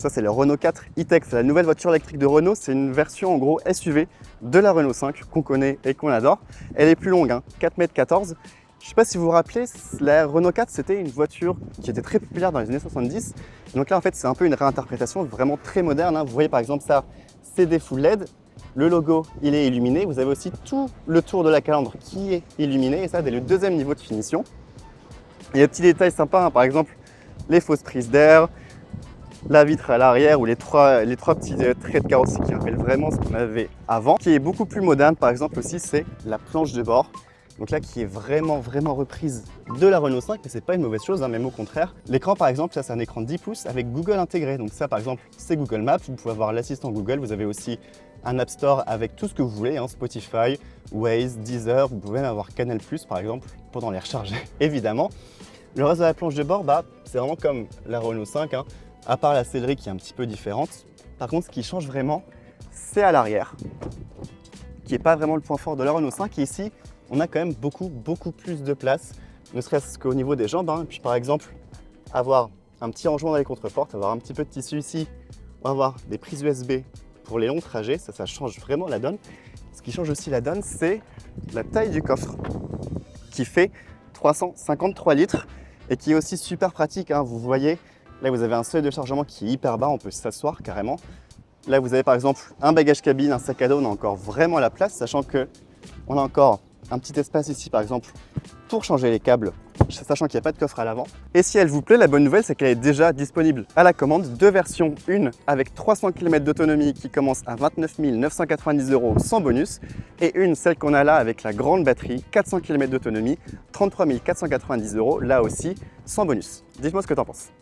Ça, c'est le Renault 4 E-Tech, c'est la nouvelle voiture électrique de Renault. C'est une version en gros SUV de la Renault 5 qu'on connaît et qu'on adore. Elle est plus longue, 4,14 m. Je ne sais pas si vous vous rappelez, la Renault 4, c'était une voiture qui était très populaire dans les années 70. Donc là, en fait, c'est un peu une réinterprétation vraiment très moderne. Vous voyez par exemple ça, c'est des full LED. Le logo, il est illuminé. Vous avez aussi tout le tour de la calandre qui est illuminé. Et ça, dès le deuxième niveau de finition. Il y a des petits détails sympas, par exemple les fausses prises d'air, la vitre à l'arrière ou les trois petits traits de carrosserie qui rappellent vraiment ce qu'on avait avant. Ce qui est beaucoup plus moderne, par exemple aussi, c'est la planche de bord. Donc là, qui est vraiment reprise de la Renault 5, mais c'est pas une mauvaise chose, même au contraire. L'écran, par exemple, ça c'est un écran de 10 pouces avec Google intégré. Donc ça, par exemple, c'est Google Maps. Vous pouvez avoir l'assistant Google. Vous avez aussi un App Store avec tout ce que vous voulez, Spotify, Waze, Deezer. Vous pouvez même avoir Canal+, par exemple, pendant les recharger, évidemment. Le reste de la planche de bord, c'est vraiment comme la Renault 5, à part la sellerie qui est un petit peu différente. Par contre, ce qui change vraiment, c'est à l'arrière, qui n'est pas vraiment le point fort de la Renault 5. Et ici, on a quand même beaucoup plus de place, ne serait-ce qu'au niveau des jambes. Et puis par exemple, avoir un petit rangement dans les contreportes, avoir un petit peu de tissu ici, avoir des prises USB pour les longs trajets, ça change vraiment la donne. Ce qui change aussi la donne, c'est la taille du coffre, qui fait 353 litres et qui est aussi super pratique. Vous voyez, là vous avez un seuil de chargement qui est hyper bas, on peut s'asseoir carrément. Là vous avez par exemple un bagage cabine, un sac à dos, on a encore vraiment la place, sachant que on a encore un petit espace ici par exemple pour changer les câbles, sachant qu'il n'y a pas de coffre à l'avant. Et si elle vous plaît, la bonne nouvelle c'est qu'elle est déjà disponible à la commande. Deux versions, une avec 300 km d'autonomie qui commence à 29 990 € sans bonus, et une, celle qu'on a là avec la grande batterie, 400 km d'autonomie, 33 490 €, là aussi sans bonus. Dites-moi ce que tu en penses.